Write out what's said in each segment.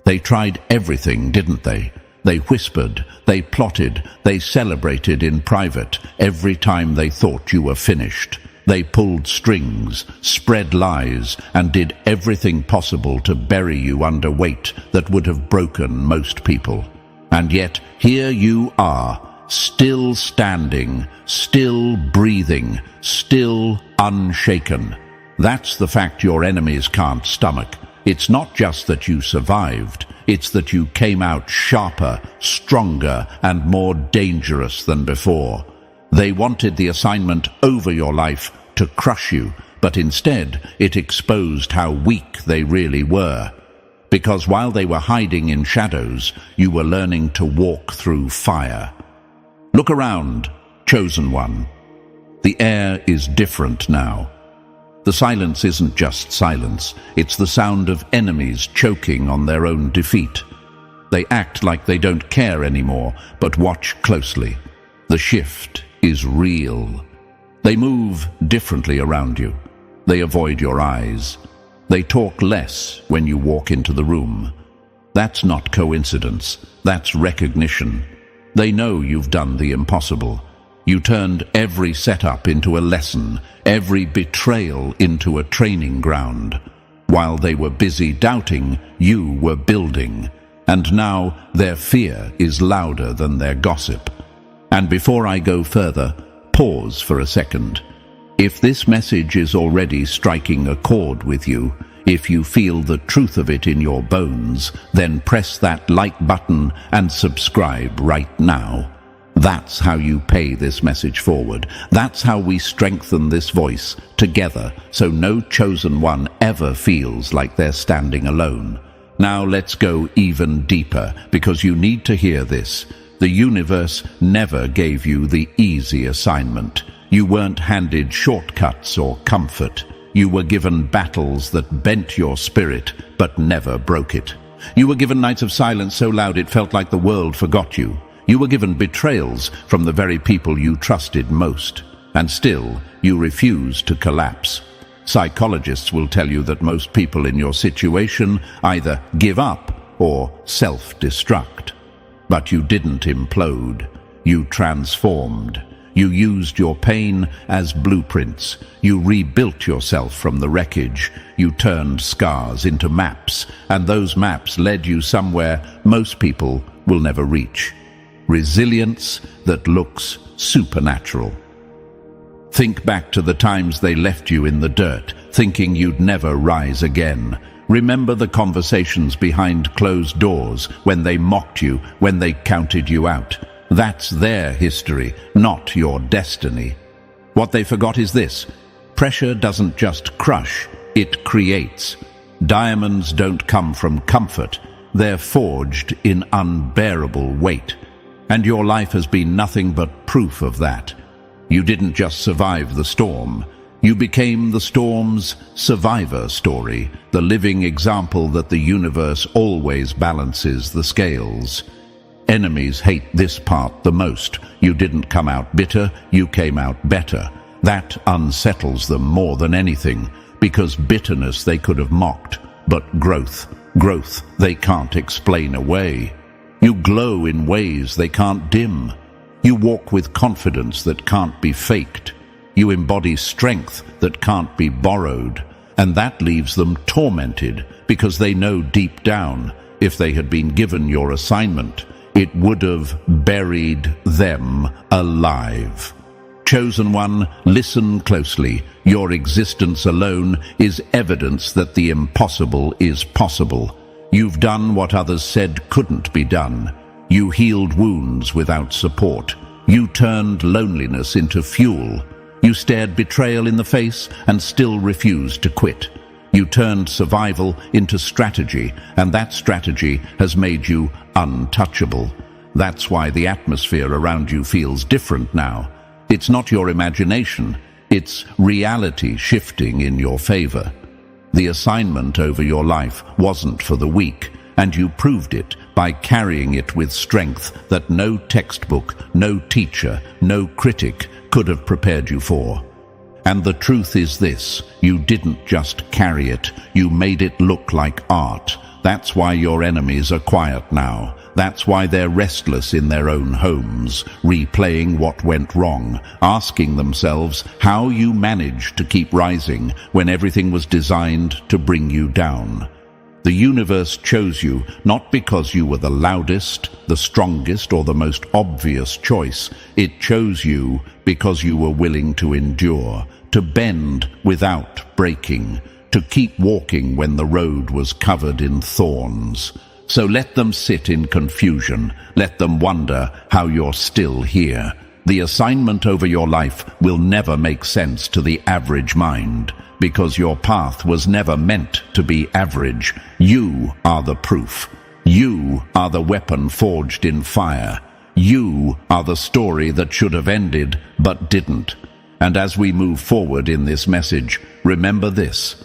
They tried everything, didn't they? They whispered, they plotted, they celebrated in private every time they thought you were finished. They pulled strings, spread lies, and did everything possible to bury you under weight that would have broken most people. And yet, here you are, still standing, still breathing, still unshaken. That's the fact your enemies can't stomach. It's not just that you survived, it's that you came out sharper, stronger, and more dangerous than before. They wanted the assignment over your life to crush you, but instead it exposed how weak they really were. Because while they were hiding in shadows, you were learning to walk through fire. Look around, chosen one. The air is different now. The silence isn't just silence, it's the sound of enemies choking on their own defeat. They act like they don't care anymore, but watch closely. The shift is real. They move differently around you. They avoid your eyes. They talk less when you walk into the room. That's not coincidence, that's recognition. They know you've done the impossible. You turned every setup into a lesson, every betrayal into a training ground. While they were busy doubting, you were building. And now their fear is louder than their gossip. And before I go further, pause for a second. If this message is already striking a chord with you, if you feel the truth of it in your bones, then press that like button and subscribe right now. That's how you pay this message forward. That's how we strengthen this voice together, so no chosen one ever feels like they're standing alone. Now let's go even deeper, because you need to hear this. The universe never gave you the easy assignment. You weren't handed shortcuts or comfort. You were given battles that bent your spirit, but never broke it. You were given nights of silence so loud it felt like the world forgot you. You were given betrayals from the very people you trusted most. And still, you refused to collapse. Psychologists will tell you that most people in your situation either give up or self-destruct. But you didn't implode. You transformed. You used your pain as blueprints. You rebuilt yourself from the wreckage. You turned scars into maps, and those maps led you somewhere most people will never reach. Resilience that looks supernatural. Think back to the times they left you in the dirt, thinking you'd never rise again. Remember the conversations behind closed doors, when they mocked you, when they counted you out. That's their history, not your destiny. What they forgot is this: pressure doesn't just crush, it creates. Diamonds don't come from comfort, they're forged in unbearable weight. And your life has been nothing but proof of that. You didn't just survive the storm. You became the storm's survivor story, the living example that the universe always balances the scales. Enemies hate this part the most. You didn't come out bitter, you came out better. That unsettles them more than anything, because bitterness they could have mocked, but growth they can't explain away. You glow in ways they can't dim. You walk with confidence that can't be faked. You embody strength that can't be borrowed. And that leaves them tormented, because they know deep down, if they had been given your assignment, it would have buried them alive. Chosen one, listen closely. Your existence alone is evidence that the impossible is possible. You've done what others said couldn't be done. You healed wounds without support. You turned loneliness into fuel. You stared betrayal in the face and still refused to quit. You turned survival into strategy, and that strategy has made you untouchable. That's why the atmosphere around you feels different now. It's not your imagination, it's reality shifting in your favor. The assignment over your life wasn't for the weak, and you proved it by carrying it with strength that no textbook, no teacher, no critic could have prepared you for. And the truth is this: you didn't just carry it, you made it look like art. That's why your enemies are quiet now. That's why they're restless in their own homes, replaying what went wrong, asking themselves how you managed to keep rising when everything was designed to bring you down. The universe chose you not because you were the loudest, the strongest, or the most obvious choice. It chose you because you were willing to endure, to bend without breaking, to keep walking when the road was covered in thorns. So let them sit in confusion. Let them wonder how you're still here. The assignment over your life will never make sense to the average mind, because your path was never meant to be average. You are the proof. You are the weapon forged in fire. You are the story that should have ended but didn't. And as we move forward in this message, remember this: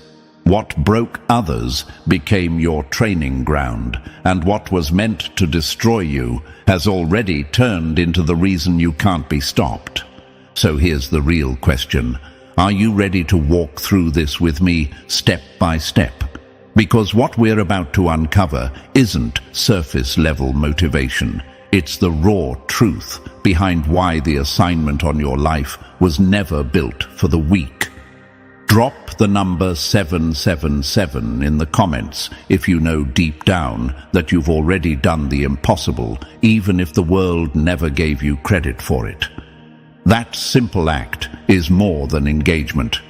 what broke others became your training ground, and what was meant to destroy you has already turned into the reason you can't be stopped. So here's the real question. Are you ready to walk through this with me, step by step? Because what we're about to uncover isn't surface-level motivation. It's the raw truth behind why the assignment on your life was never built for the weak. Drop the number 777 in the comments if you know deep down that you've already done the impossible, even if the world never gave you credit for it. That simple act is more than engagement.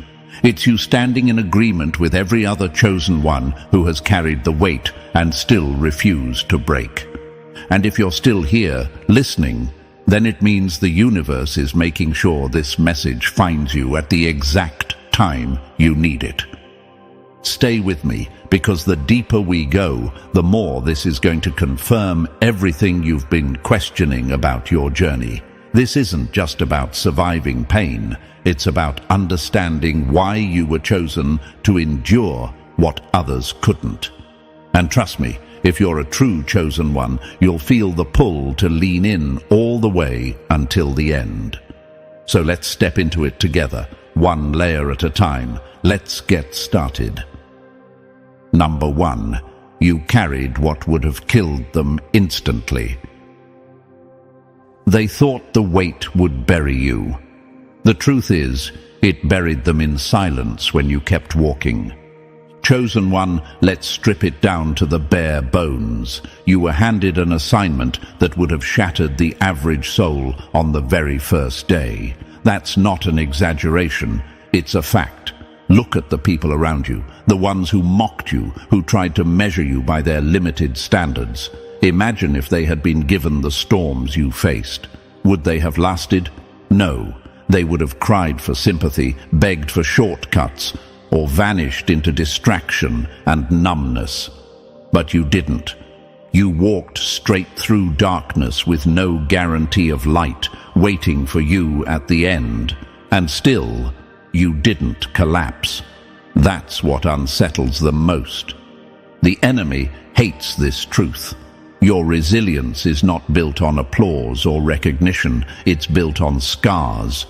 It's you standing in agreement with every other chosen one who has carried the weight and still refused to break. And if you're still here, listening, then it means the universe is making sure this message finds you at the exact time you need it. Stay with me, because the deeper we go, the more this is going to confirm everything you've been questioning about your journey. This isn't just about surviving pain. It's about understanding why you were chosen to endure what others couldn't. And trust me, if you're a true chosen one, you'll feel the pull to lean in all the way until the end. So let's step into it together, one layer at a time. Let's get started. Number 1. You carried what would have killed them instantly. They thought the weight would bury you. The truth is, it buried them in silence when you kept walking. Chosen one, let's strip it down to the bare bones. You were handed an assignment that would have shattered the average soul on the very first day. That's not an exaggeration, it's a fact. Look at the people around you, the ones who mocked you, who tried to measure you by their limited standards. Imagine if they had been given the storms you faced. Would they have lasted? No. They would have cried for sympathy, begged for shortcuts, or vanished into distraction and numbness. But you didn't. You walked straight through darkness with no guarantee of light waiting for you at the end. And still, you didn't collapse. That's what unsettles them most. The enemy hates this truth. Your resilience is not built on applause or recognition. It's built on scars.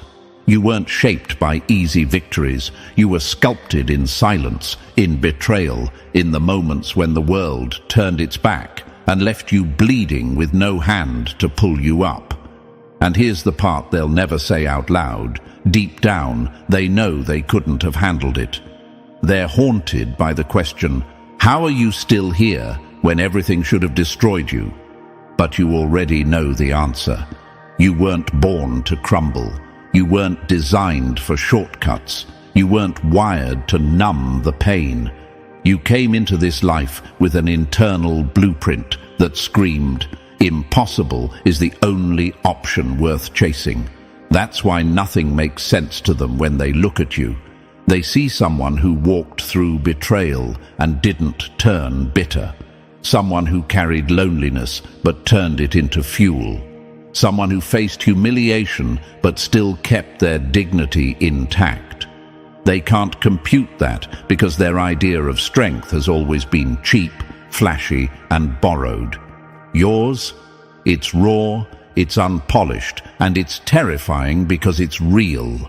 You weren't shaped by easy victories. You were sculpted in silence, in betrayal, in the moments when the world turned its back and left you bleeding with no hand to pull you up. And here's the part they'll never say out loud. Deep down, they know they couldn't have handled it. They're haunted by the question, how are you still here when everything should have destroyed you? But you already know the answer. You weren't born to crumble. You weren't designed for shortcuts. You weren't wired to numb the pain. You came into this life with an internal blueprint that screamed, impossible is the only option worth chasing. That's why nothing makes sense to them when they look at you. They see someone who walked through betrayal and didn't turn bitter. Someone who carried loneliness but turned it into fuel. Someone who faced humiliation but still kept their dignity intact. They can't compute that because their idea of strength has always been cheap, flashy, and borrowed. Yours? It's raw, it's unpolished, and it's terrifying because it's real.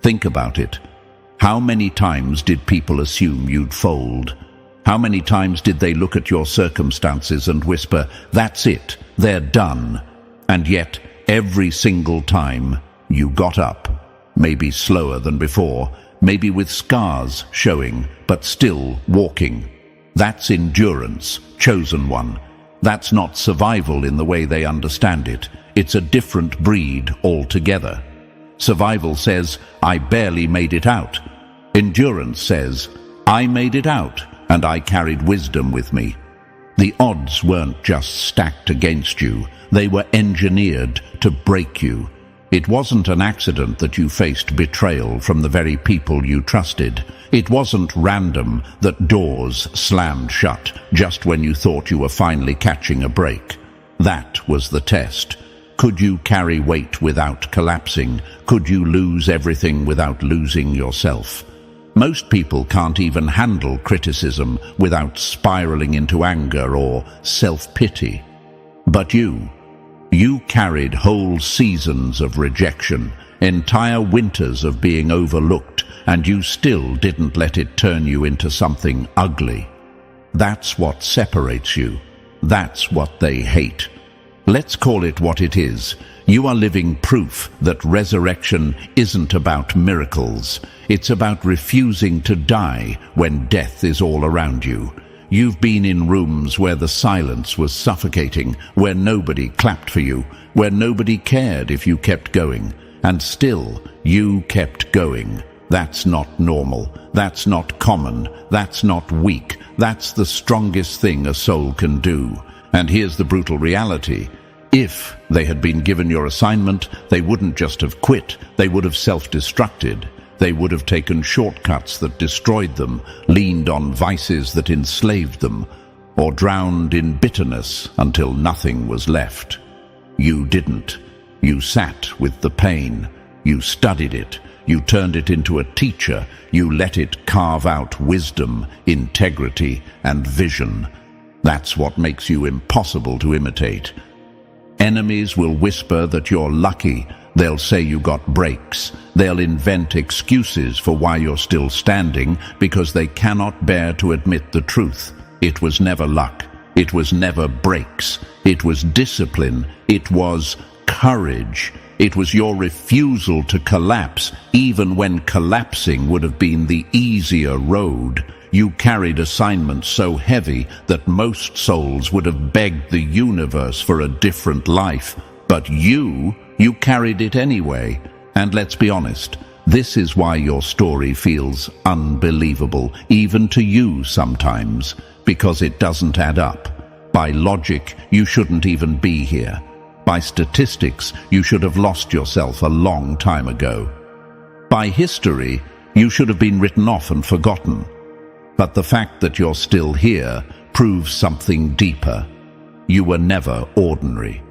Think about it. How many times did people assume you'd fold? How many times did they look at your circumstances and whisper, "That's it, they're done"? And yet, every single time, you got up, maybe slower than before, maybe with scars showing, but still walking. That's endurance, chosen one. That's not survival in the way they understand it. It's a different breed altogether. Survival says, "I barely made it out." Endurance says, "I made it out, and I carried wisdom with me." The odds weren't just stacked against you, they were engineered to break you. It wasn't an accident that you faced betrayal from the very people you trusted. It wasn't random that doors slammed shut just when you thought you were finally catching a break. That was the test. Could you carry weight without collapsing? Could you lose everything without losing yourself? Most people can't even handle criticism without spiraling into anger or self-pity. But you carried whole seasons of rejection, entire winters of being overlooked, and you still didn't let it turn you into something ugly. That's what separates you. That's what they hate. Let's call it what it is. You are living proof that resurrection isn't about miracles. It's about refusing to die when death is all around you. You've been in rooms where the silence was suffocating, where nobody clapped for you, where nobody cared if you kept going, and still you kept going. That's not normal. That's not common. That's not weak. That's the strongest thing a soul can do. And here's the brutal reality. If they had been given your assignment, they wouldn't just have quit, they would have self-destructed. They would have taken shortcuts that destroyed them, leaned on vices that enslaved them, or drowned in bitterness until nothing was left. You didn't. You sat with the pain. You studied it. You turned it into a teacher. You let it carve out wisdom, integrity, and vision. That's what makes you impossible to imitate. Enemies will whisper that you're lucky. They'll say you got breaks. They'll invent excuses for why you're still standing because they cannot bear to admit the truth. It was never luck. It was never breaks. It was discipline. It was courage. It was your refusal to collapse, even when collapsing would have been the easier road. You carried assignments so heavy that most souls would have begged the universe for a different life. But you carried it anyway. And let's be honest, this is why your story feels unbelievable, even to you sometimes, because it doesn't add up. By logic, you shouldn't even be here. By statistics, you should have lost yourself a long time ago. By history, you should have been written off and forgotten. But the fact that you're still here proves something deeper. You were never ordinary.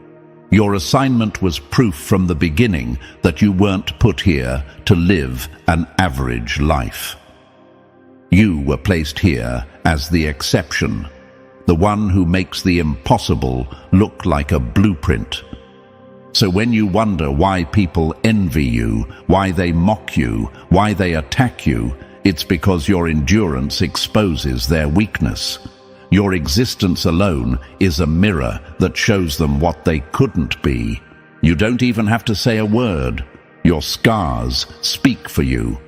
Your assignment was proof from the beginning that you weren't put here to live an average life. You were placed here as the exception, the one who makes the impossible look like a blueprint. So when you wonder why people envy you, why they mock you, why they attack you, it's because your endurance exposes their weakness. Your existence alone is a mirror that shows them what they couldn't be. You don't even have to say a word. Your scars speak for you.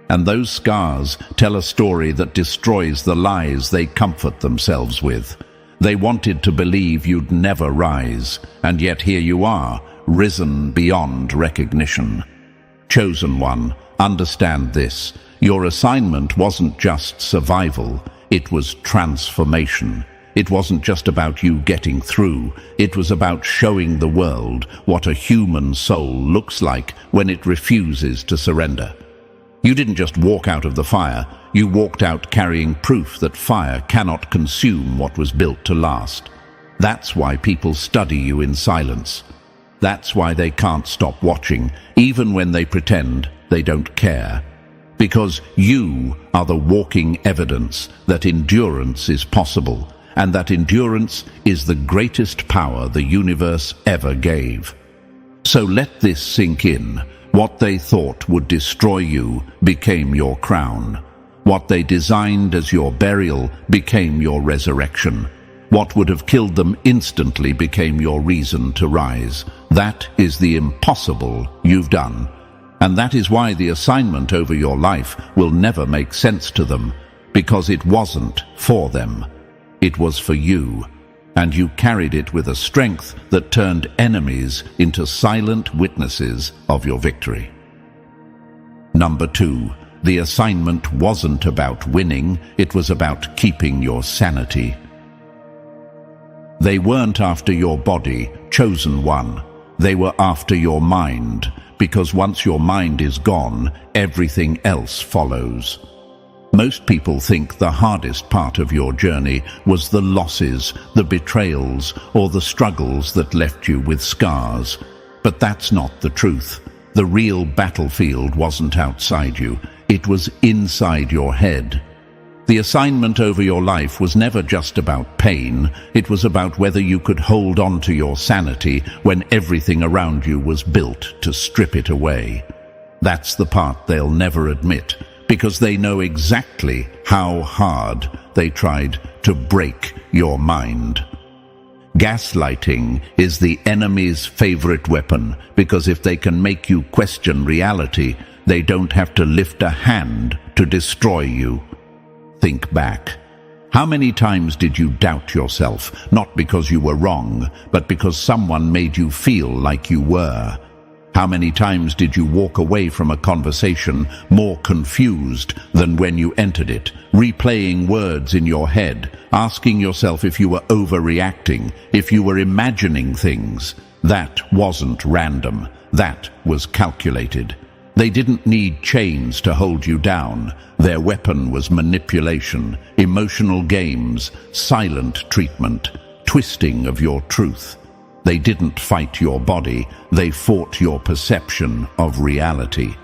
And those scars tell a story that destroys the lies they comfort themselves with. They wanted to believe you'd never rise, and yet here you are, risen beyond recognition. Chosen one, understand this. Your assignment wasn't just survival. It was transformation. It wasn't just about you getting through. It was about showing the world what a human soul looks like when it refuses to surrender. You didn't just walk out of the fire. You walked out carrying proof that fire cannot consume what was built to last. That's why people study you in silence. That's why they can't stop watching, even when they pretend they don't care. Because you are the walking evidence that endurance is possible, and that endurance is the greatest power the universe ever gave. So let this sink in. What they thought would destroy you became your crown. What they designed as your burial became your resurrection. What would have killed them instantly became your reason to rise. That is the impossible you've done. And that is why the assignment over your life will never make sense to them, because it wasn't for them. It was for you, and you carried it with a strength that turned enemies into silent witnesses of your victory. Number 2, the assignment wasn't about winning, it was about keeping your sanity. They weren't after your body, chosen one. They were after your mind, because once your mind is gone, everything else follows. Most people think the hardest part of your journey was the losses, the betrayals, or the struggles that left you with scars. But that's not the truth. The real battlefield wasn't outside you, it was inside your head. The assignment over your life was never just about pain, it was about whether you could hold on to your sanity when everything around you was built to strip it away. That's the part they'll never admit, because they know exactly how hard they tried to break your mind. Gaslighting is the enemy's favorite weapon, because if they can make you question reality, they don't have to lift a hand to destroy you. Think back. How many times did you doubt yourself, not because you were wrong, but because someone made you feel like you were? How many times did you walk away from a conversation more confused than when you entered it, replaying words in your head, asking yourself if you were overreacting, if you were imagining things? That wasn't random. That was calculated. They didn't need chains to hold you down. Their weapon was manipulation, emotional games, silent treatment, twisting of your truth. They didn't fight your body, they fought your perception of reality.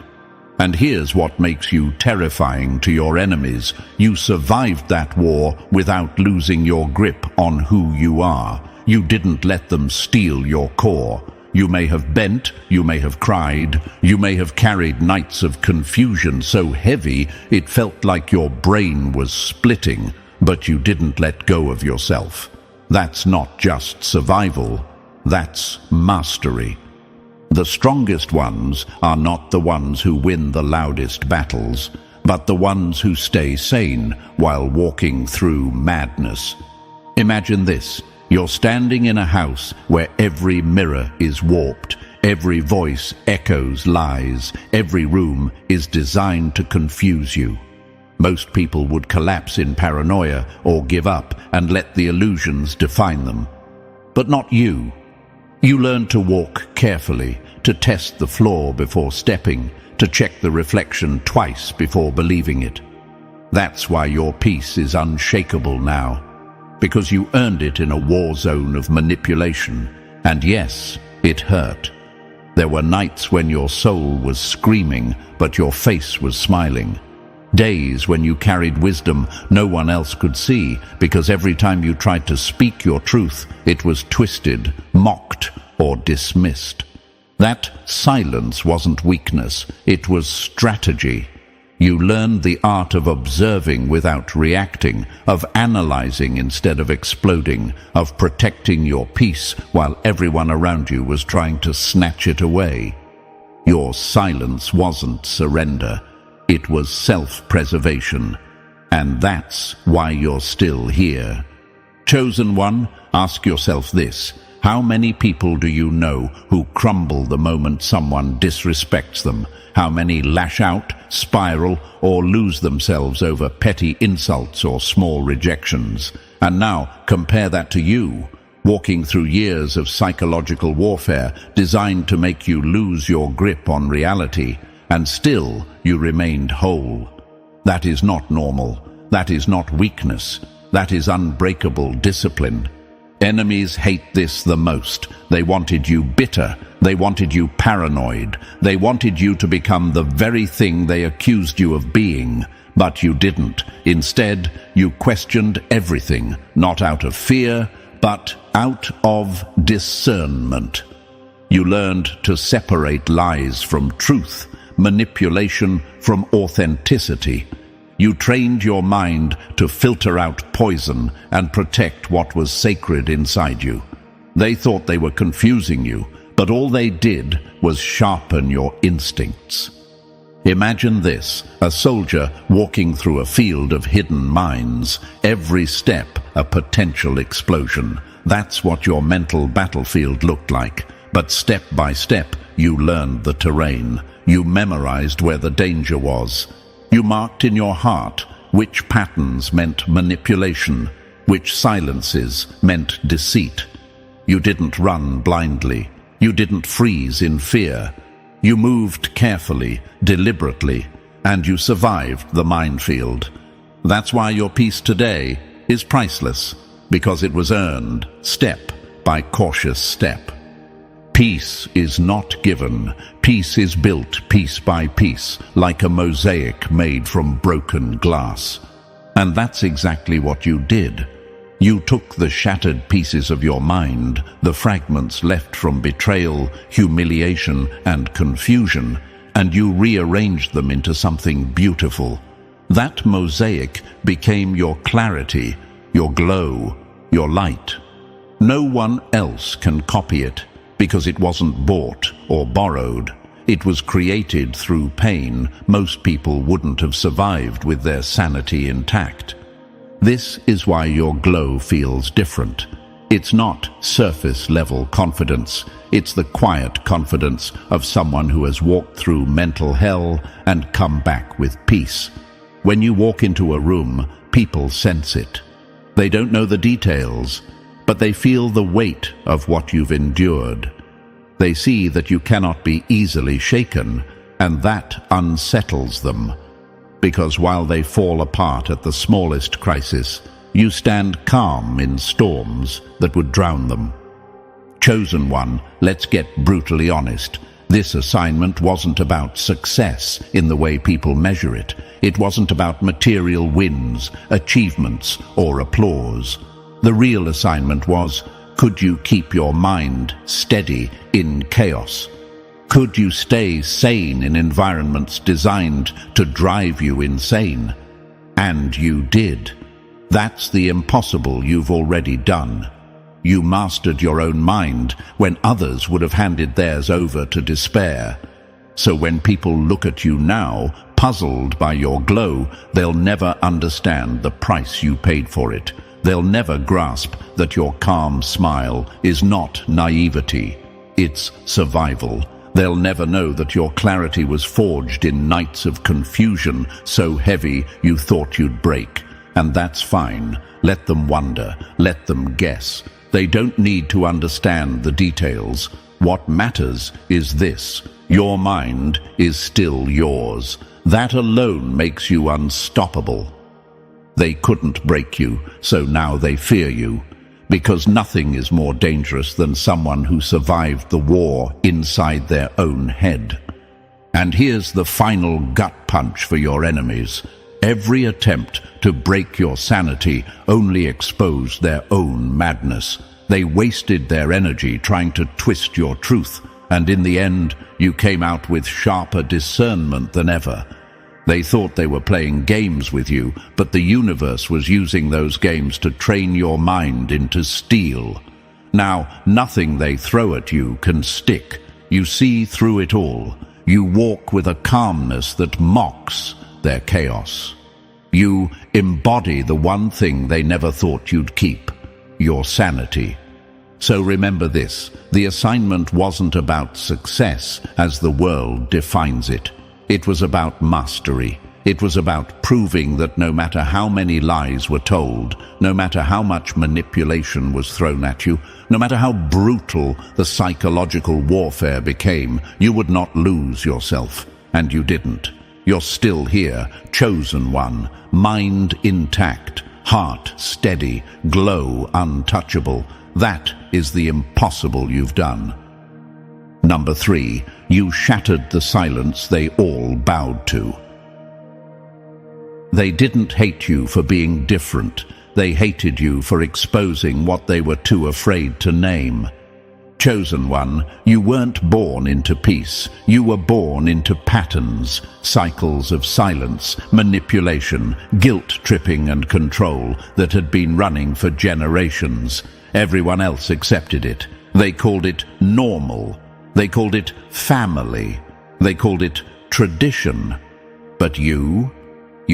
And here's what makes you terrifying to your enemies. You survived that war without losing your grip on who you are. You didn't let them steal your core. You may have bent, you may have cried, you may have carried nights of confusion so heavy it felt like your brain was splitting, but you didn't let go of yourself. That's not just survival, that's mastery. The strongest ones are not the ones who win the loudest battles, but the ones who stay sane while walking through madness. Imagine this. You're standing in a house where every mirror is warped, every voice echoes lies, every room is designed to confuse you. Most people would collapse in paranoia or give up and let the illusions define them. But not you. You learn to walk carefully, to test the floor before stepping, to check the reflection twice before believing it. That's why your peace is unshakable now. Because you earned it in a war zone of manipulation. And yes, it hurt. There were nights when your soul was screaming, but your face was smiling. Days when you carried wisdom no one else could see, because every time you tried to speak your truth, it was twisted, mocked, or dismissed. That silence wasn't weakness, it was strategy. You learned the art of observing without reacting, of analyzing instead of exploding, of protecting your peace while everyone around you was trying to snatch it away. Your silence wasn't surrender, it was self-preservation. And that's why you're still here. Chosen one, ask yourself this. How many people do you know who crumble the moment someone disrespects them? How many lash out, spiral, or lose themselves over petty insults or small rejections? And now compare that to you, walking through years of psychological warfare designed to make you lose your grip on reality, and still you remained whole. That is not normal. That is not weakness. That is unbreakable discipline. Enemies hate this the most. They wanted you bitter. They wanted you paranoid. They wanted you to become the very thing they accused you of being. But you didn't. Instead, you questioned everything, not out of fear, but out of discernment. You learned to separate lies from truth, manipulation from authenticity. You trained your mind to filter out poison and protect what was sacred inside you. They thought they were confusing you, but all they did was sharpen your instincts. Imagine this, a soldier walking through a field of hidden mines, every step a potential explosion. That's what your mental battlefield looked like. But step by step, you learned the terrain. You memorized where the danger was. You marked in your heart which patterns meant manipulation, which silences meant deceit. You didn't run blindly. You didn't freeze in fear. You moved carefully, deliberately, and you survived the minefield. That's why your peace today is priceless, because it was earned step by cautious step. Peace is not given. Peace is built piece by piece, like a mosaic made from broken glass. And that's exactly what you did. You took the shattered pieces of your mind, the fragments left from betrayal, humiliation, and confusion, and you rearranged them into something beautiful. That mosaic became your clarity, your glow, your light. No one else can copy it, because it wasn't bought or borrowed. It was created through pain. Most people wouldn't have survived with their sanity intact. This is why your glow feels different. It's not surface-level confidence. It's the quiet confidence of someone who has walked through mental hell and come back with peace. When you walk into a room, people sense it. They don't know the details, but they feel the weight of what you've endured. They see that you cannot be easily shaken, and that unsettles them. Because while they fall apart at the smallest crisis, you stand calm in storms that would drown them. Chosen one, let's get brutally honest. This assignment wasn't about success in the way people measure it. It wasn't about material wins, achievements, or applause. The real assignment was, could you keep your mind steady in chaos? Could you stay sane in environments designed to drive you insane? And you did. That's the impossible you've already done. You mastered your own mind when others would have handed theirs over to despair. So when people look at you now, puzzled by your glow, they'll never understand the price you paid for it. They'll never grasp that your calm smile is not naivety, it's survival. They'll never know that your clarity was forged in nights of confusion so heavy you thought you'd break. And that's fine. Let them wonder. Let them guess. They don't need to understand the details. What matters is this: your mind is still yours. That alone makes you unstoppable. They couldn't break you, so now they fear you. Because nothing is more dangerous than someone who survived the war inside their own head. And here's the final gut punch for your enemies. Every attempt to break your sanity only exposed their own madness. They wasted their energy trying to twist your truth, and in the end, you came out with sharper discernment than ever. They thought they were playing games with you, but the universe was using those games to train your mind into steel. Now, nothing they throw at you can stick. You see through it all. You walk with a calmness that mocks their chaos. You embody the one thing they never thought you'd keep: your sanity. So remember this: the assignment wasn't about success as the world defines it. It was about mastery. It was about proving that no matter how many lies were told, no matter how much manipulation was thrown at you, no matter how brutal the psychological warfare became, you would not lose yourself. And you didn't. You're still here, chosen one, mind intact, heart steady, glow untouchable. That is the impossible you've done. Number 3, you shattered the silence they all bowed to. They didn't hate you for being different. They hated you for exposing what they were too afraid to name. Chosen one, you weren't born into peace. You were born into patterns, cycles of silence, manipulation, guilt-tripping and control that had been running for generations. Everyone else accepted it. They called it normal. They called it family. They called it tradition. But you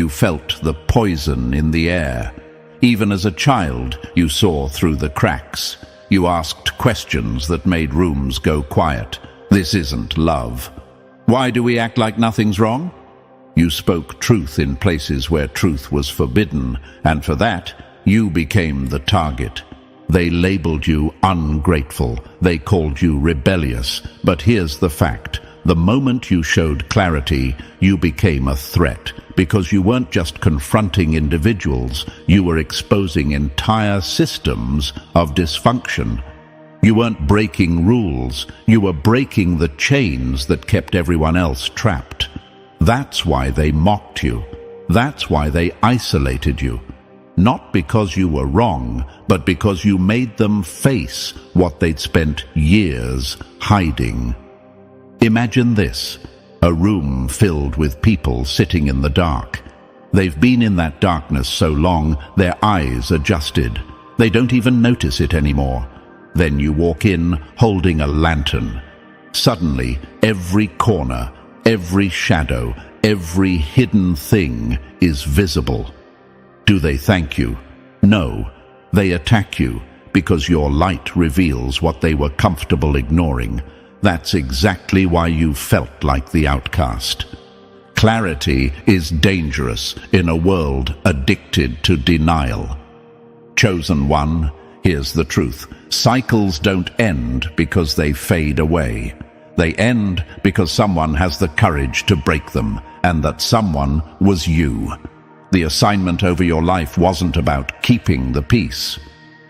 felt the poison in the air. Even as a child, you saw through the cracks. You asked questions that made rooms go quiet. This isn't love. Why do we act like nothing's wrong? You spoke truth in places where truth was forbidden, and for that, you became the target. They labeled you ungrateful. They called you rebellious. But here's the fact. The moment you showed clarity, you became a threat, because you weren't just confronting individuals, you were exposing entire systems of dysfunction. You weren't breaking rules, you were breaking the chains that kept everyone else trapped. That's why they mocked you. That's why they isolated you. Not because you were wrong, but because you made them face what they'd spent years hiding. Imagine this, a room filled with people sitting in the dark. They've been in that darkness so long, their eyes adjusted. They don't even notice it anymore. Then you walk in holding a lantern. Suddenly, every corner, every shadow, every hidden thing is visible. Do they thank you? No, they attack you because your light reveals what they were comfortable ignoring. That's exactly why you felt like the outcast. Clarity is dangerous in a world addicted to denial. Chosen one, here's the truth. Cycles don't end because they fade away. They end because someone has the courage to break them, and that someone was you. The assignment over your life wasn't about keeping the peace.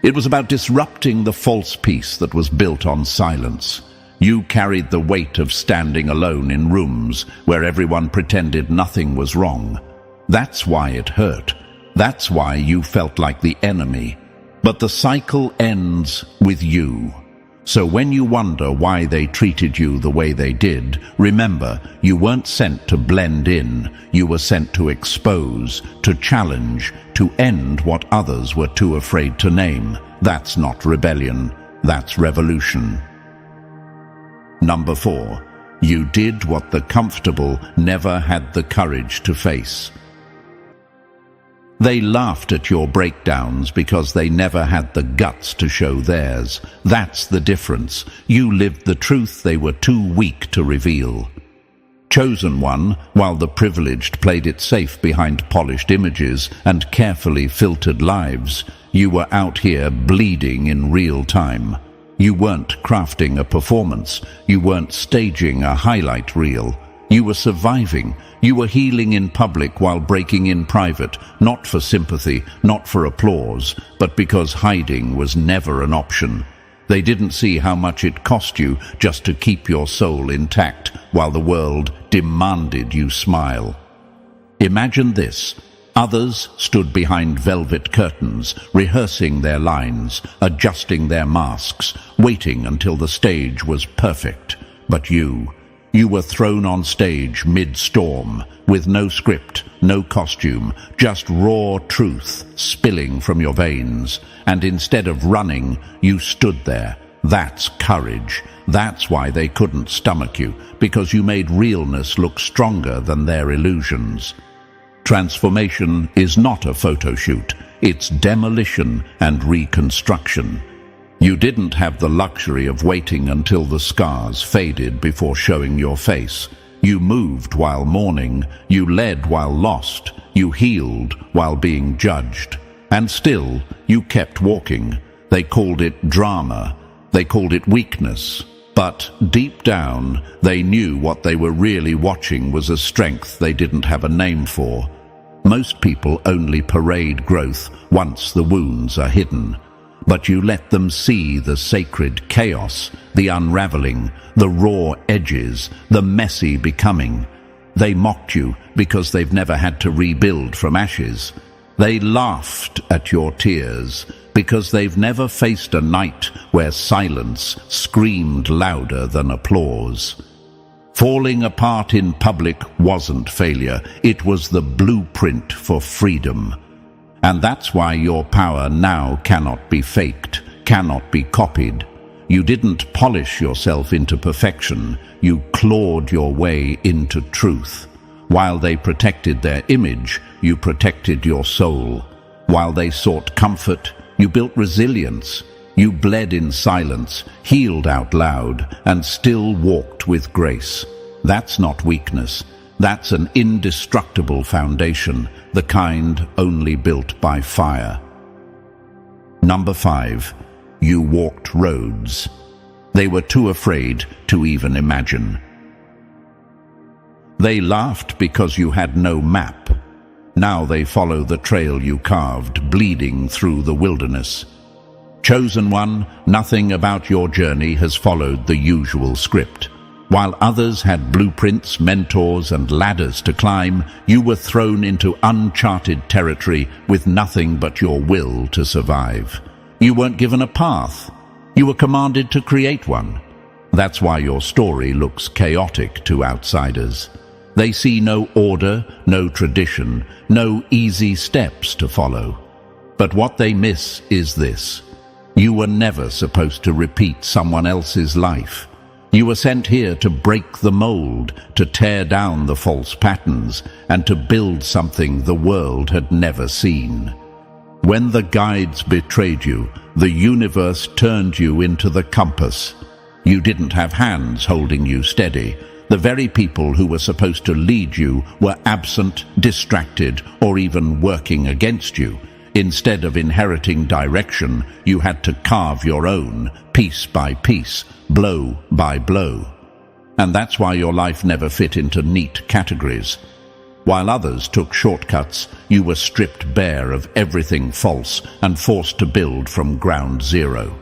It was about disrupting the false peace that was built on silence. You carried the weight of standing alone in rooms where everyone pretended nothing was wrong. That's why it hurt. That's why you felt like the enemy. But the cycle ends with you. So when you wonder why they treated you the way they did, remember, you weren't sent to blend in. You were sent to expose, to challenge, to end what others were too afraid to name. That's not rebellion. That's revolution. Number 4, you did what the comfortable never had the courage to face. They laughed at your breakdowns because they never had the guts to show theirs. That's the difference. You lived the truth they were too weak to reveal. Chosen one, while the privileged played it safe behind polished images and carefully filtered lives, you were out here bleeding in real time. You weren't crafting a performance. You weren't staging a highlight reel. You were surviving. You were healing in public while breaking in private, not for sympathy, not for applause, but because hiding was never an option. They didn't see how much it cost you just to keep your soul intact while the world demanded you smile. Imagine this. Others stood behind velvet curtains, rehearsing their lines, adjusting their masks, waiting until the stage was perfect. But you were thrown on stage mid-storm, with no script, no costume, just raw truth spilling from your veins. And instead of running, you stood there. That's courage. That's why they couldn't stomach you, because you made realness look stronger than their illusions. Transformation is not a photo shoot. It's demolition and reconstruction. You didn't have the luxury of waiting until the scars faded before showing your face. You moved while mourning. You led while lost. You healed while being judged. And still, you kept walking. They called it drama. They called it weakness. But deep down, they knew what they were really watching was a strength they didn't have a name for. Most people only parade growth once the wounds are hidden. But you let them see the sacred chaos, the unraveling, the raw edges, the messy becoming. They mocked you because they've never had to rebuild from ashes. They laughed at your tears because they've never faced a night where silence screamed louder than applause. Falling apart in public wasn't failure, it was the blueprint for freedom. And that's why your power now cannot be faked, cannot be copied. You didn't polish yourself into perfection, you clawed your way into truth. While they protected their image, you protected your soul. While they sought comfort, you built resilience. You bled in silence, healed out loud, and still walked with grace. That's not weakness. That's an indestructible foundation, the kind only built by fire. Number 5. You walked roads. They were too afraid to even imagine. They laughed because you had no map. Now they follow the trail you carved, bleeding through the wilderness. Chosen one, nothing about your journey has followed the usual script. While others had blueprints, mentors, and ladders to climb, you were thrown into uncharted territory with nothing but your will to survive. You weren't given a path. You were commanded to create one. That's why your story looks chaotic to outsiders. They see no order, no tradition, no easy steps to follow. But what they miss is this. You were never supposed to repeat someone else's life. You were sent here to break the mold, to tear down the false patterns, and to build something the world had never seen. When the guides betrayed you, the universe turned you into the compass. You didn't have hands holding you steady. The very people who were supposed to lead you were absent, distracted, or even working against you. Instead of inheriting direction, you had to carve your own, piece by piece, blow by blow. And that's why your life never fit into neat categories. While others took shortcuts, you were stripped bare of everything false and forced to build from ground zero.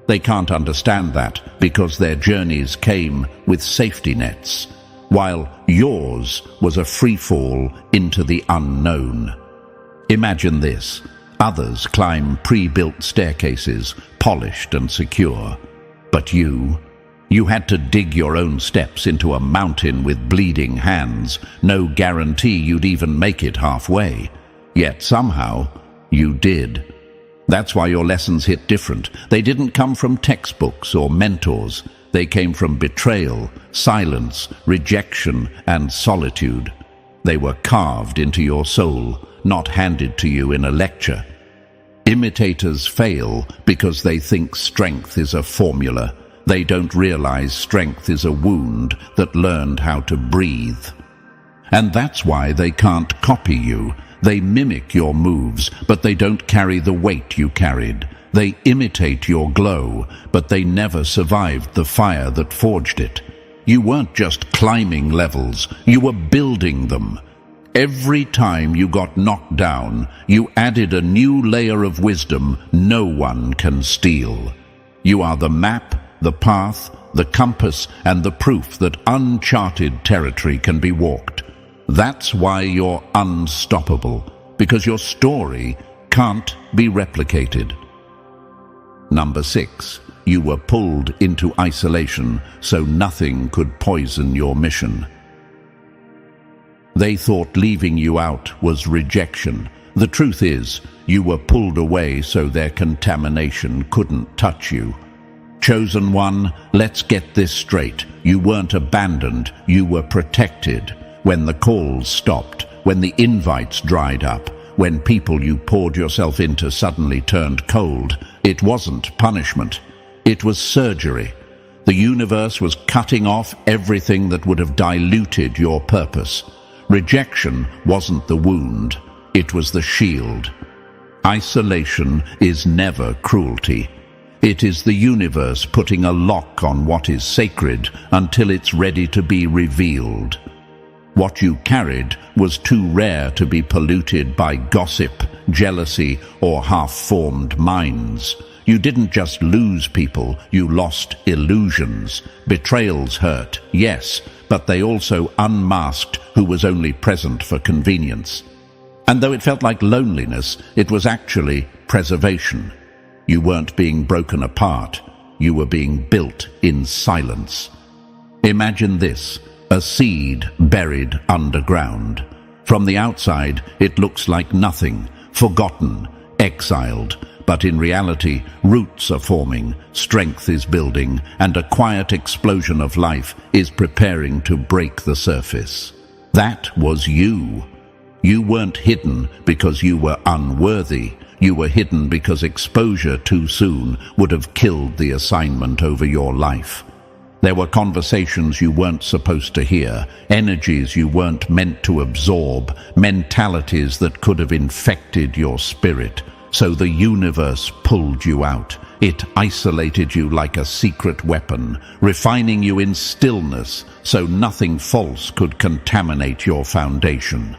They can't understand that because their journeys came with safety nets, while yours was a free fall into the unknown. Imagine this. Others climb pre-built staircases, polished and secure. But you had to dig your own steps into a mountain with bleeding hands, no guarantee you'd even make it halfway. Yet somehow, you did. That's why your lessons hit different. They didn't come from textbooks or mentors. They came from betrayal, silence, rejection, and solitude. They were carved into your soul, not handed to you in a lecture. Imitators fail because they think strength is a formula. They don't realize strength is a wound that learned how to breathe. And that's why they can't copy you. They mimic your moves, but they don't carry the weight you carried. They imitate your glow, but they never survived the fire that forged it. You weren't just climbing levels, you were building them. Every time you got knocked down, you added a new layer of wisdom no one can steal. You are the map, the path, the compass, and the proof that uncharted territory can be walked. That's why you're unstoppable, because your story can't be replicated. Number 6. You were pulled into isolation so nothing could poison your mission. They thought leaving you out was rejection. The truth is, you were pulled away so their contamination couldn't touch you. Chosen one, let's get this straight. You weren't abandoned, you were protected. When the calls stopped, when the invites dried up, when people you poured yourself into suddenly turned cold, it wasn't punishment. It was surgery. The universe was cutting off everything that would have diluted your purpose. Rejection wasn't the wound, it was the shield. Isolation is never cruelty. It is the universe putting a lock on what is sacred until it's ready to be revealed. What you carried was too rare to be polluted by gossip, jealousy, or half-formed minds. You didn't just lose people, you lost illusions. Betrayals hurt, yes, but they also unmasked who was only present for convenience. And though it felt like loneliness, it was actually preservation. You weren't being broken apart. You were being built in silence. Imagine this, a seed buried underground. From the outside, it looks like nothing, forgotten, exiled. But in reality, roots are forming, strength is building, and a quiet explosion of life is preparing to break the surface. That was you. You weren't hidden because you were unworthy. You were hidden because exposure too soon would have killed the assignment over your life. There were conversations you weren't supposed to hear, energies you weren't meant to absorb, mentalities that could have infected your spirit. So the universe pulled you out. It isolated you like a secret weapon, refining you in stillness so nothing false could contaminate your foundation.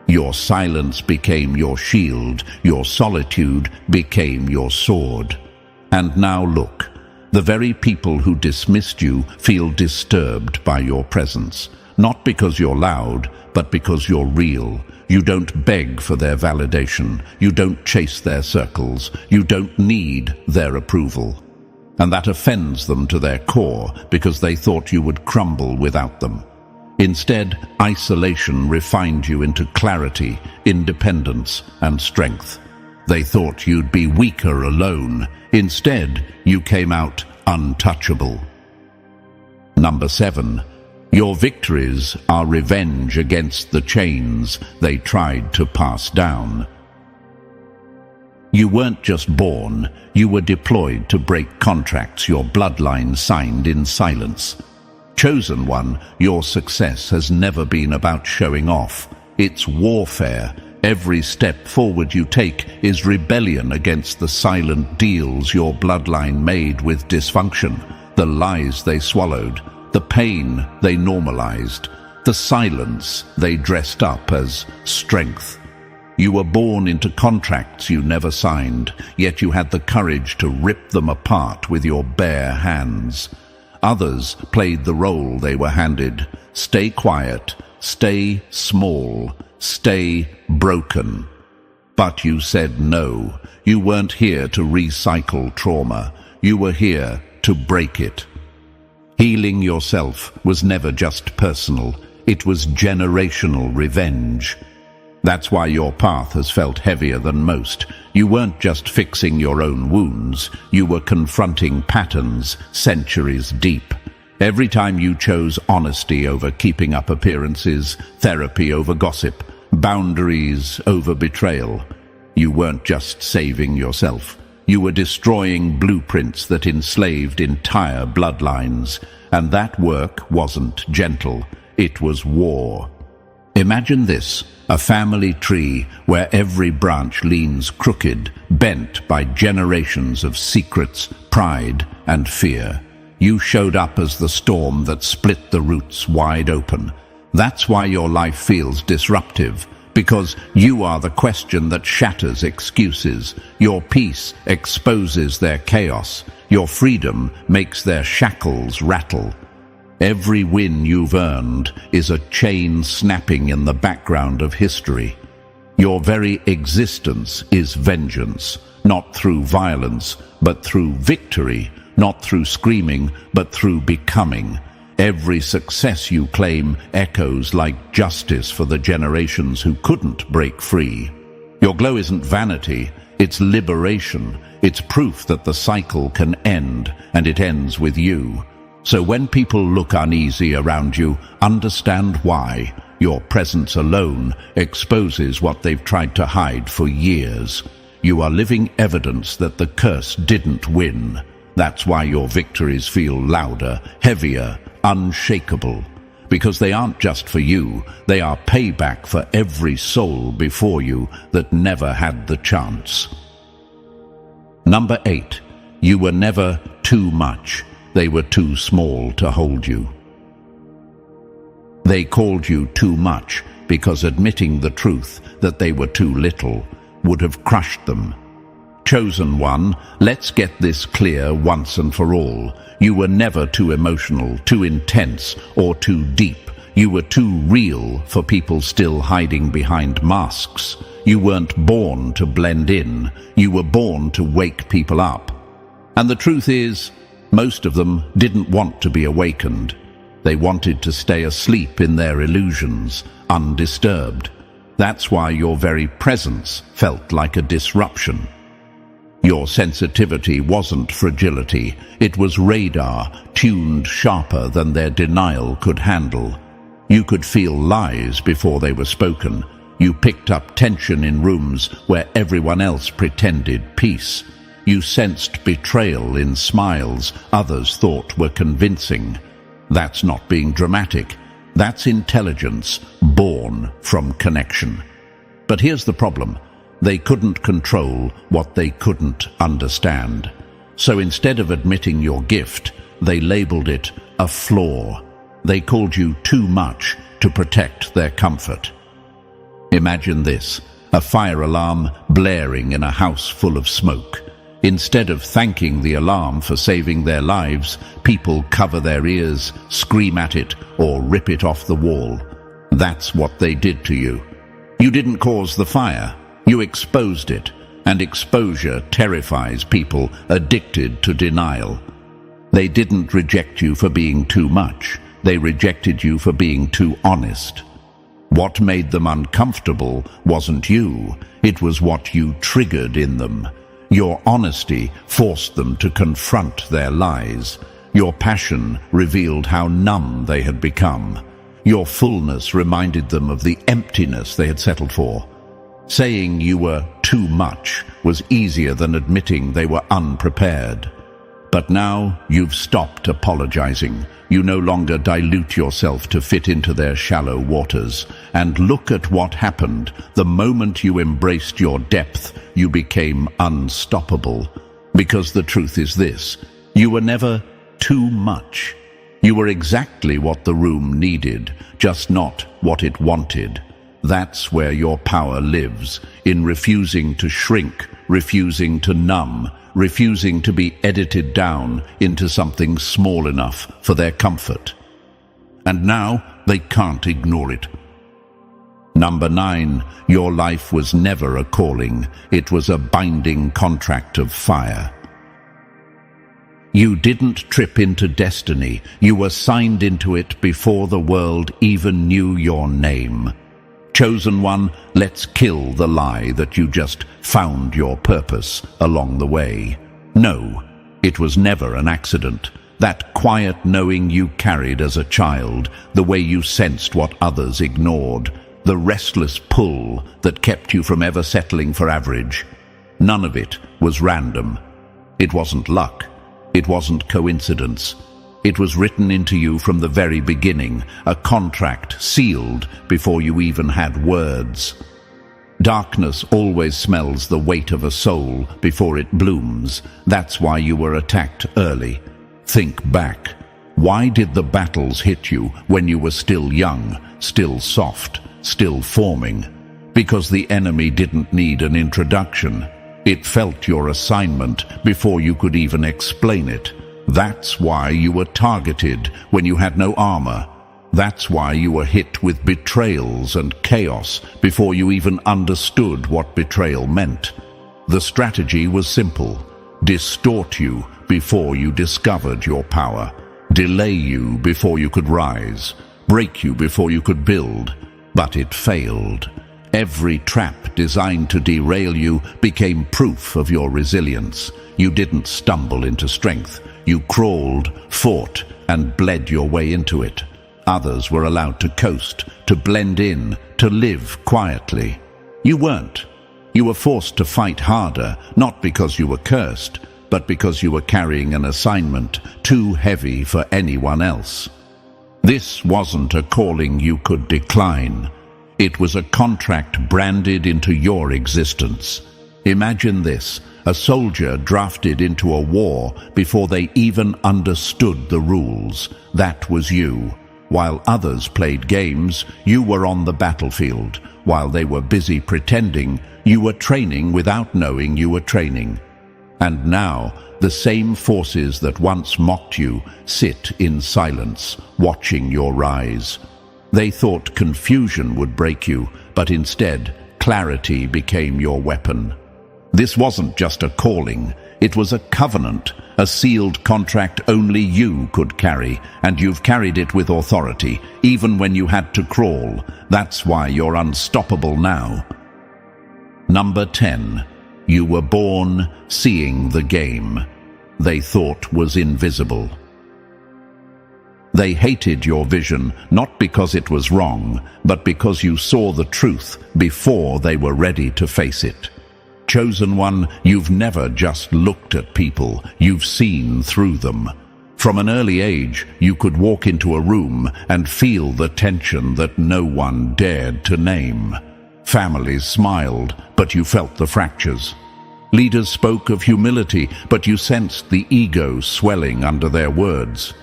Your silence became your shield, your solitude became your sword. And now look, the very people who dismissed you feel disturbed by your presence, not because you're loud, but because you're real. You don't beg for their validation. You don't chase their circles. You don't need their approval. And that offends them to their core because they thought you would crumble without them. Instead, isolation refined you into clarity, independence, and strength. They thought you'd be weaker alone. Instead, you came out untouchable. Number 7. Your victories are revenge against the chains they tried to pass down. You weren't just born, you were deployed to break contracts your bloodline signed in silence. Chosen one, your success has never been about showing off. It's warfare. Every step forward you take is rebellion against the silent deals your bloodline made with dysfunction, the lies they swallowed, the pain they normalized, the silence they dressed up as strength. You were born into contracts you never signed, yet you had the courage to rip them apart with your bare hands. Others played the role they were handed. Stay quiet, stay small, stay broken. But you said no. You weren't here to recycle trauma. You were here to break it. Healing yourself was never just personal. It was generational revenge. That's why your path has felt heavier than most. You weren't just fixing your own wounds. You were confronting patterns centuries deep. Every time you chose honesty over keeping up appearances, therapy over gossip, boundaries over betrayal, you weren't just saving yourself. You were destroying blueprints that enslaved entire bloodlines. And that work wasn't gentle. It was war. Imagine this, a family tree where every branch leans crooked, bent by generations of secrets, pride, and fear. You showed up as the storm that split the roots wide open. That's why your life feels disruptive, because you are the question that shatters excuses. Your peace exposes their chaos. Your freedom makes their shackles rattle. Every win you've earned is a chain snapping in the background of history. Your very existence is vengeance, not through violence, but through victory, not through screaming, but through becoming. Every success you claim echoes like justice for the generations who couldn't break free. Your glow isn't vanity, it's liberation. It's proof that the cycle can end, and it ends with you. So when people look uneasy around you, understand why. Your presence alone exposes what they've tried to hide for years. You are living evidence that the curse didn't win. That's why your victories feel louder, heavier, unshakable. Because they aren't just for you, they are payback for every soul before you that never had the chance. Number 8. You were never too much. They were too small to hold you. They called you too much because admitting the truth that they were too little would have crushed them. Chosen one, let's get this clear once and for all. You were never too emotional, too intense, or too deep. You were too real for people still hiding behind masks. You weren't born to blend in. You were born to wake people up. And the truth is, most of them didn't want to be awakened. They wanted to stay asleep in their illusions, undisturbed. That's why your very presence felt like a disruption. Your sensitivity wasn't fragility. It was radar, tuned sharper than their denial could handle. You could feel lies before they were spoken. You picked up tension in rooms where everyone else pretended peace. You sensed betrayal in smiles others thought were convincing. That's not being dramatic. That's intelligence born from connection. But here's the problem. They couldn't control what they couldn't understand. So instead of admitting your gift, they labeled it a flaw. They called you too much to protect their comfort. Imagine this, a fire alarm blaring in a house full of smoke. Instead of thanking the alarm for saving their lives, people cover their ears, scream at it, or rip it off the wall. That's what they did to you. You didn't cause the fire. You exposed it, and exposure terrifies people addicted to denial. They didn't reject you for being too much. They rejected you for being too honest. What made them uncomfortable wasn't you. It was what you triggered in them. Your honesty forced them to confront their lies. Your passion revealed how numb they had become. Your fullness reminded them of the emptiness they had settled for. Saying you were too much was easier than admitting they were unprepared. But now you've stopped apologizing. You no longer dilute yourself to fit into their shallow waters. And look at what happened. The moment you embraced your depth, you became unstoppable. Because the truth is this, you were never too much. You were exactly what the room needed, just not what it wanted. That's where your power lives, in refusing to shrink, refusing to numb, refusing to be edited down into something small enough for their comfort. And now they can't ignore it. Number 9, your life was never a calling. It was a binding contract of fire. You didn't trip into destiny. You were signed into it before the world even knew your name. Chosen one, let's kill the lie that you just found your purpose along the way. No, it was never an accident. That quiet knowing you carried as a child, the way you sensed what others ignored, the restless pull that kept you from ever settling for average. None of it was random. It wasn't luck. It wasn't coincidence. It was written into you from the very beginning, a contract sealed before you even had words. Darkness always smells the weight of a soul before it blooms. That's why you were attacked early. Think back. Why did the battles hit you when you were still young, still soft, still forming? Because the enemy didn't need an introduction. It felt your assignment before you could even explain it. That's why you were targeted when you had no armor. That's why you were hit with betrayals and chaos before you even understood what betrayal meant. The strategy was simple. Distort you before you discovered your power. Delay you before you could rise. Break you before you could build. But it failed. Every trap designed to derail you became proof of your resilience. You didn't stumble into strength. You crawled, fought, and bled your way into it. Others were allowed to coast, to blend in, to live quietly. You weren't. You were forced to fight harder, not because you were cursed, but because you were carrying an assignment too heavy for anyone else. This wasn't a calling you could decline. It was a contract branded into your existence. Imagine this. A soldier drafted into a war before they even understood the rules. That was you. While others played games, you were on the battlefield. While they were busy pretending, you were training without knowing you were training. And now, the same forces that once mocked you sit in silence, watching your rise. They thought confusion would break you, but instead, clarity became your weapon. This wasn't just a calling, it was a covenant, a sealed contract only you could carry, and you've carried it with authority, even when you had to crawl. That's why you're unstoppable now. Number 10. You were born seeing the game they thought was invisible. They hated your vision, not because it was wrong, but because you saw the truth before they were ready to face it. Chosen one, you've never just looked at people, you've seen through them. From an early age, you could walk into a room and feel the tension that no one dared to name. Families smiled, but you felt the fractures. Leaders spoke of humility, but you sensed the ego swelling under their words.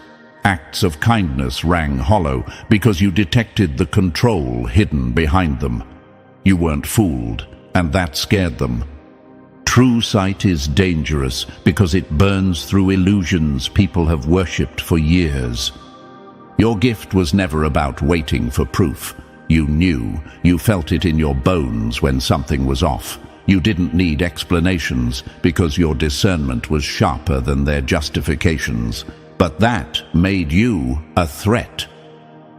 Acts of kindness rang hollow because you detected the control hidden behind them. You weren't fooled, and that scared them. True sight is dangerous because it burns through illusions people have worshipped for years. Your gift was never about waiting for proof. You knew, you felt it in your bones when something was off. You didn't need explanations because your discernment was sharper than their justifications. But that made you a threat.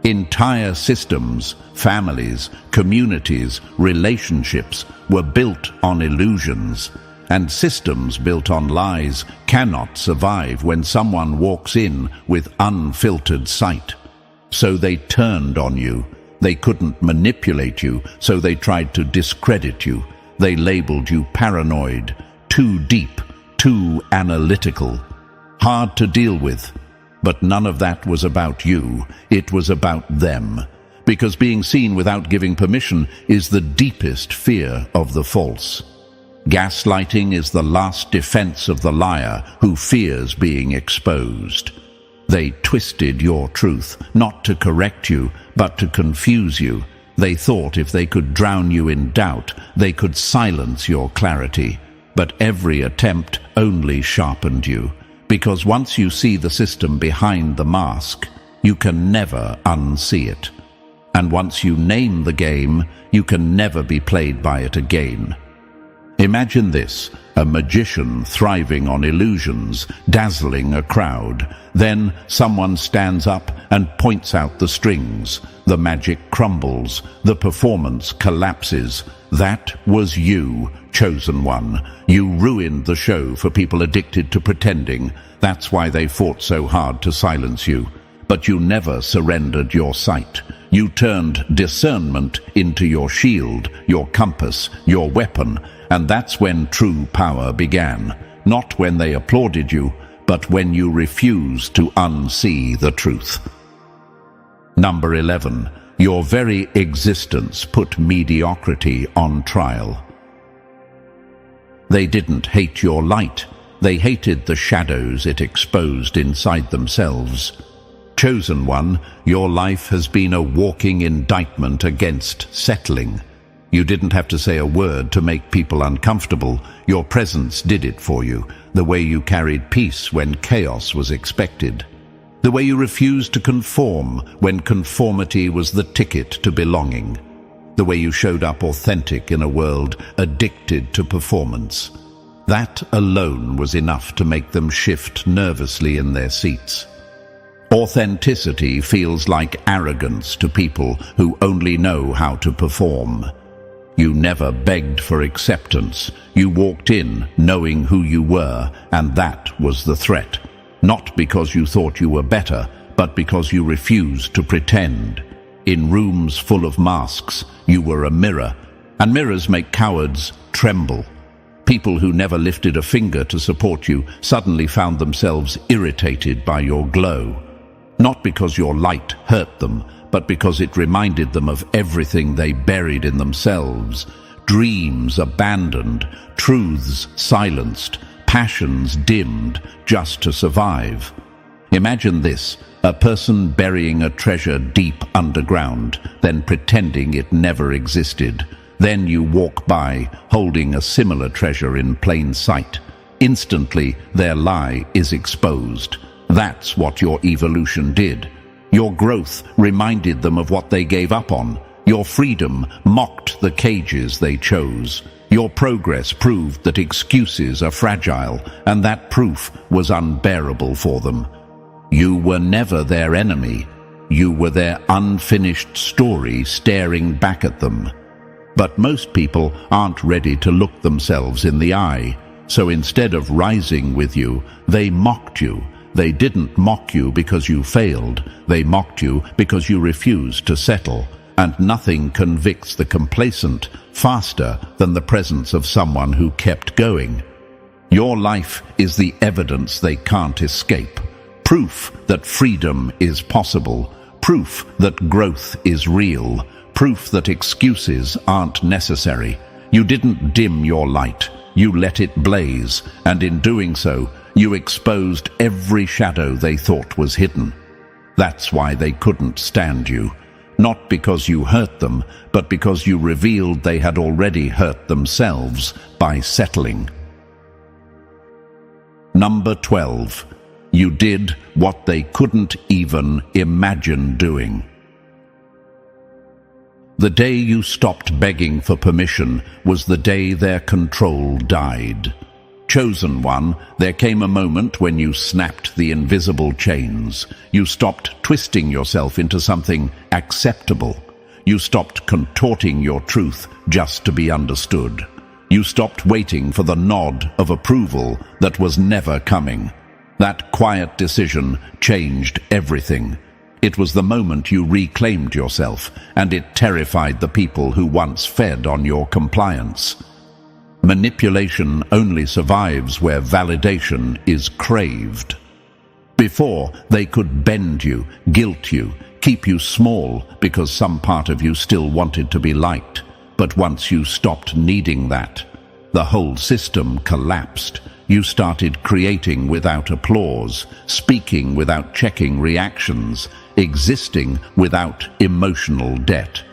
Entire systems, families, communities, relationships were built on illusions, and systems built on lies cannot survive when someone walks in with unfiltered sight. So they turned on you. They couldn't manipulate you, so they tried to discredit you. They labeled you paranoid, too deep, too analytical. Hard to deal with. But none of that was about you, it was about them. Because being seen without giving permission is the deepest fear of the false. Gaslighting is the last defense of the liar who fears being exposed. They twisted your truth, not to correct you, but to confuse you. They thought if they could drown you in doubt, they could silence your clarity. But every attempt only sharpened you. Because once you see the system behind the mask, you can never unsee it. And once you name the game, you can never be played by it again. Imagine this, a magician thriving on illusions, dazzling a crowd. Then someone stands up and points out the strings. The magic crumbles, the performance collapses. That was you, chosen one. You ruined the show for people addicted to pretending. That's why they fought so hard to silence you. But you never surrendered your sight. You turned discernment into your shield, your compass, your weapon. And that's when true power began. Not when they applauded you, but when you refused to unsee the truth. Number 11. Your very existence put mediocrity on trial. They didn't hate your light. They hated the shadows it exposed inside themselves. Chosen one, your life has been a walking indictment against settling. You didn't have to say a word to make people uncomfortable. Your presence did it for you, the way you carried peace when chaos was expected. The way you refused to conform when conformity was the ticket to belonging. The way you showed up authentic in a world addicted to performance. That alone was enough to make them shift nervously in their seats. Authenticity feels like arrogance to people who only know how to perform. You never begged for acceptance. You walked in knowing who you were, and that was the threat. Not because you thought you were better, but because you refused to pretend. In rooms full of masks, you were a mirror, and mirrors make cowards tremble. People who never lifted a finger to support you suddenly found themselves irritated by your glow. Not because your light hurt them, but because it reminded them of everything they buried in themselves. Dreams abandoned, truths silenced, passions dimmed just to survive. Imagine this, a person burying a treasure deep underground, then pretending it never existed. Then you walk by, holding a similar treasure in plain sight. Instantly, their lie is exposed. That's what your evolution did. Your growth reminded them of what they gave up on. Your freedom mocked the cages they chose. Your progress proved that excuses are fragile, and that proof was unbearable for them. You were never their enemy. You were their unfinished story staring back at them. But most people aren't ready to look themselves in the eye. So instead of rising with you, they mocked you. They didn't mock you because you failed. They mocked you because you refused to settle. And nothing convicts the complacent faster than the presence of someone who kept going. Your life is the evidence they can't escape. Proof that freedom is possible. Proof that growth is real. Proof that excuses aren't necessary. You didn't dim your light. You let it blaze, and in doing so, you exposed every shadow they thought was hidden. That's why they couldn't stand you. Not because you hurt them, but because you revealed they had already hurt themselves by settling. Number 12. You did what they couldn't even imagine doing. The day you stopped begging for permission was the day their control died. Chosen one, there came a moment when you snapped the invisible chains. You stopped twisting yourself into something acceptable. You stopped contorting your truth just to be understood. You stopped waiting for the nod of approval that was never coming. That quiet decision changed everything. It was the moment you reclaimed yourself, and it terrified the people who once fed on your compliance. Manipulation only survives where validation is craved. Before, they could bend you, guilt you, keep you small because some part of you still wanted to be liked. But once you stopped needing that, the whole system collapsed. You started creating without applause, speaking without checking reactions, existing without emotional debt.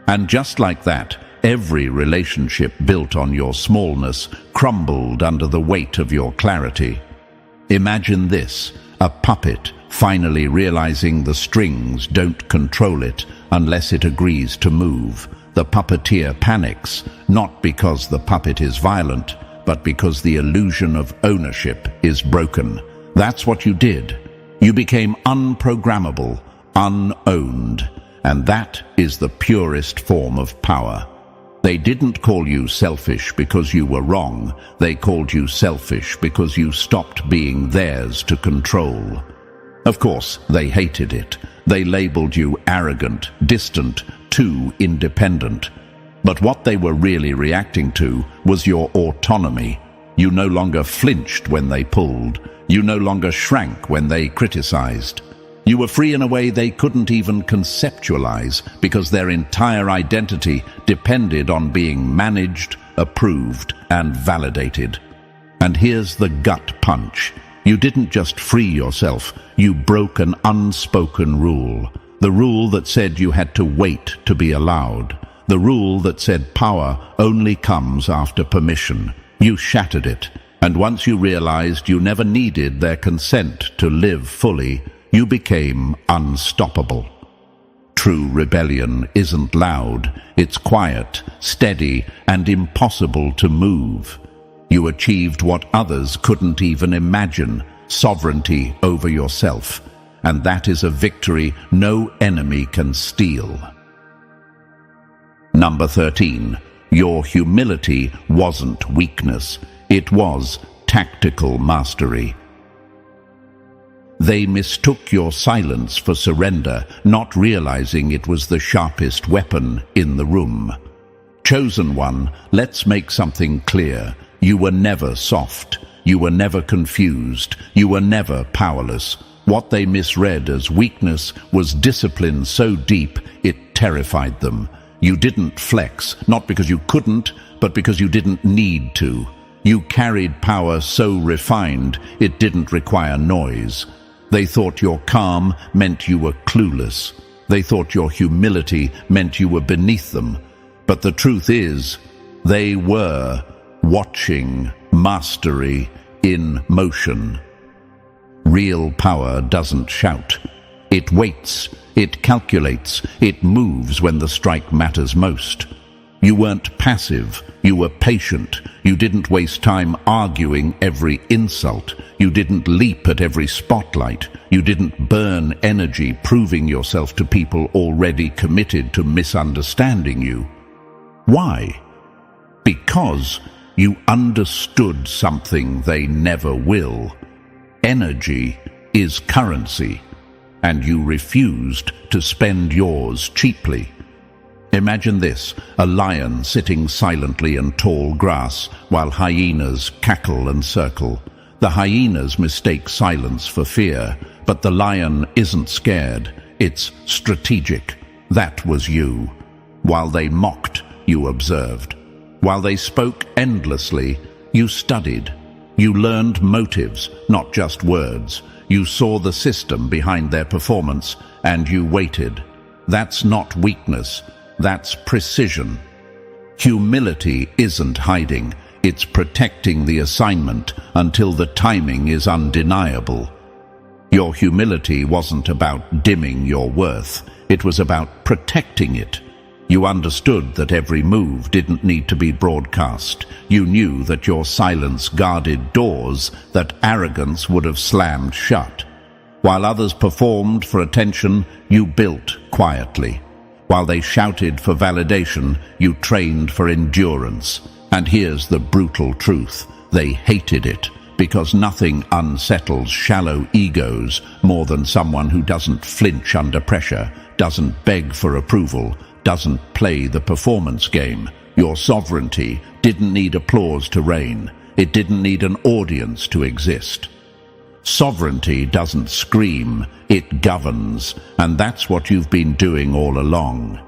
And just like that, every relationship built on your smallness crumbled under the weight of your clarity. Imagine this, a puppet finally realizing the strings don't control it unless it agrees to move. The puppeteer panics, not because the puppet is violent, but because the illusion of ownership is broken. That's what you did. You became unprogrammable, unowned, and that is the purest form of power. They didn't call you selfish because you were wrong. They called you selfish because you stopped being theirs to control. Of course, they hated it. They labeled you arrogant, distant, too independent. But what they were really reacting to was your autonomy. You no longer flinched when they pulled. You no longer shrank when they criticized. You were free in a way they couldn't even conceptualize because their entire identity depended on being managed, approved, and validated. And here's the gut punch. You didn't just free yourself, you broke an unspoken rule. The rule that said you had to wait to be allowed. The rule that said power only comes after permission. You shattered it, and once you realized you never needed their consent to live fully, you became unstoppable. True rebellion isn't loud, it's quiet, steady, and impossible to move. You achieved what others couldn't even imagine, sovereignty over yourself, and that is a victory no enemy can steal. Number 13. Your humility wasn't weakness, it was tactical mastery. They mistook your silence for surrender, not realizing it was the sharpest weapon in the room. Chosen one, let's make something clear. You were never soft. You were never confused. You were never powerless. What they misread as weakness was discipline so deep it terrified them. You didn't flex, not because you couldn't, but because you didn't need to. You carried power so refined it didn't require noise. They thought your calm meant you were clueless. They thought your humility meant you were beneath them. But the truth is, they were watching mastery in motion. Real power doesn't shout. It waits, it calculates, it moves when the strike matters most. You weren't passive, you were patient. You didn't waste time arguing every insult. You didn't leap at every spotlight. You didn't burn energy proving yourself to people already committed to misunderstanding you. Why? Because you understood something they never will. Energy is currency, and you refused to spend yours cheaply. Imagine this, a lion sitting silently in tall grass while hyenas cackle and circle. The hyenas mistake silence for fear, but the lion isn't scared, it's strategic. That was you. While they mocked, you observed. While they spoke endlessly, you studied. You learned motives, not just words. You saw the system behind their performance, and you waited. That's not weakness. That's precision. Humility isn't hiding, it's protecting the assignment until the timing is undeniable. Your humility wasn't about dimming your worth, it was about protecting it. You understood that every move didn't need to be broadcast. You knew that your silence guarded doors that arrogance would have slammed shut. While others performed for attention, you built quietly. While they shouted for validation, you trained for endurance. And here's the brutal truth. They hated it, because nothing unsettles shallow egos more than someone who doesn't flinch under pressure, doesn't beg for approval, doesn't play the performance game. Your sovereignty didn't need applause to reign. It didn't need an audience to exist. Sovereignty doesn't scream, it governs, and that's what you've been doing all along.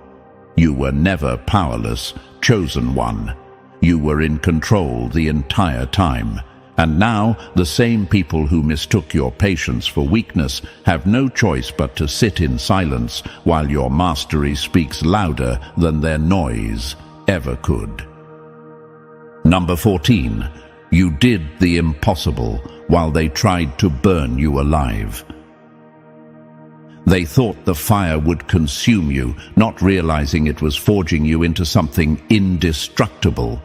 You were never powerless, chosen one. You were in control the entire time. And now, the same people who mistook your patience for weakness have no choice but to sit in silence while your mastery speaks louder than their noise ever could. Number 14. You did the impossible while they tried to burn you alive. They thought the fire would consume you, not realizing it was forging you into something indestructible.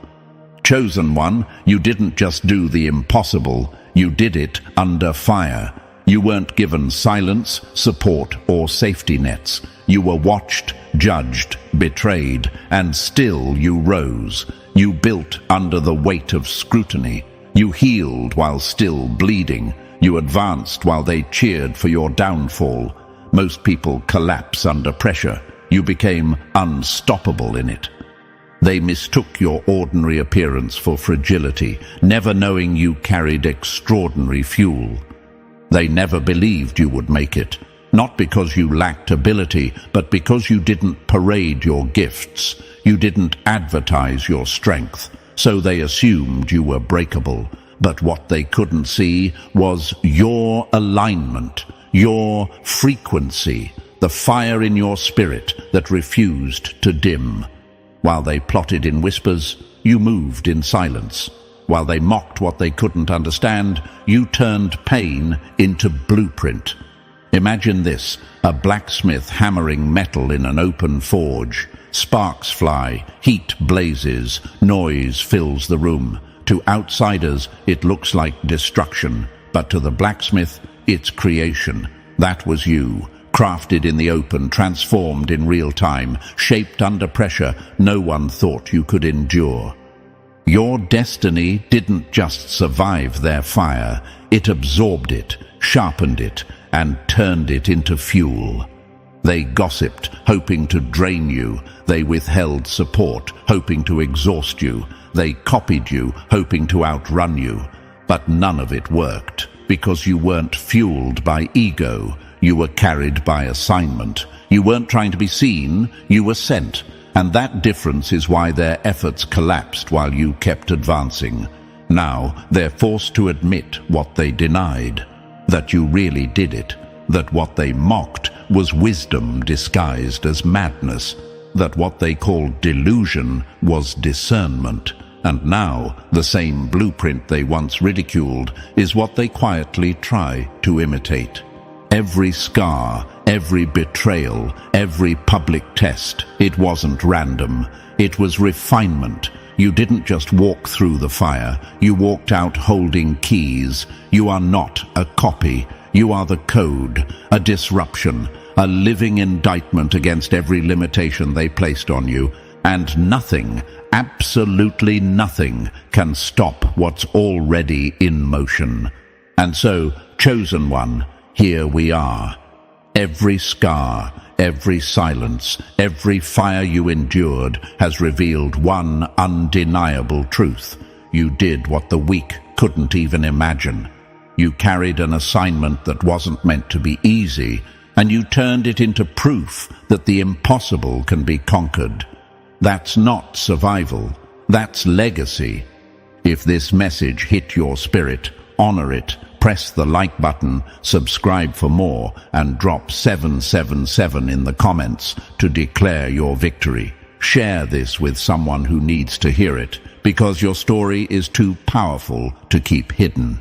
Chosen one, you didn't just do the impossible, you did it under fire. You weren't given silence, support, or safety nets. You were watched, judged, betrayed, and still you rose. You built under the weight of scrutiny. You healed while still bleeding. You advanced while they cheered for your downfall. Most people collapse under pressure. You became unstoppable in it. They mistook your ordinary appearance for fragility, never knowing you carried extraordinary fuel. They never believed you would make it, not because you lacked ability, but because you didn't parade your gifts. You didn't advertise your strength, so they assumed you were breakable. But what they couldn't see was your alignment, your frequency, the fire in your spirit that refused to dim. While they plotted in whispers, you moved in silence. While they mocked what they couldn't understand, you turned pain into blueprint. Imagine this, a blacksmith hammering metal in an open forge. Sparks fly, heat blazes, noise fills the room. To outsiders, it looks like destruction, but to the blacksmith, it's creation. That was you. Crafted in the open, transformed in real time, shaped under pressure no one thought you could endure. Your destiny didn't just survive their fire, it absorbed it, sharpened it, and turned it into fuel. They gossiped, hoping to drain you. They withheld support, hoping to exhaust you. They copied you, hoping to outrun you. But none of it worked, because you weren't fueled by ego. You were carried by assignment. You weren't trying to be seen, you were sent. And that difference is why their efforts collapsed while you kept advancing. Now, they're forced to admit what they denied, that you really did it, that what they mocked was wisdom disguised as madness, that what they called delusion was discernment. And now, the same blueprint they once ridiculed is what they quietly try to imitate. Every scar, every betrayal, every public test, it wasn't random. It was refinement. You didn't just walk through the fire. You walked out holding keys. You are not a copy. You are the code, a disruption, a living indictment against every limitation they placed on you. And nothing, absolutely nothing, can stop what's already in motion. And so, chosen one, here we are. Every scar, every silence, every fire you endured has revealed one undeniable truth. You did what the weak couldn't even imagine. You carried an assignment that wasn't meant to be easy, and you turned it into proof that the impossible can be conquered. That's not survival, that's legacy. If this message hit your spirit, honor it. Press the like button, subscribe for more, and drop 777 in the comments to declare your victory. Share this with someone who needs to hear it, because your story is too powerful to keep hidden.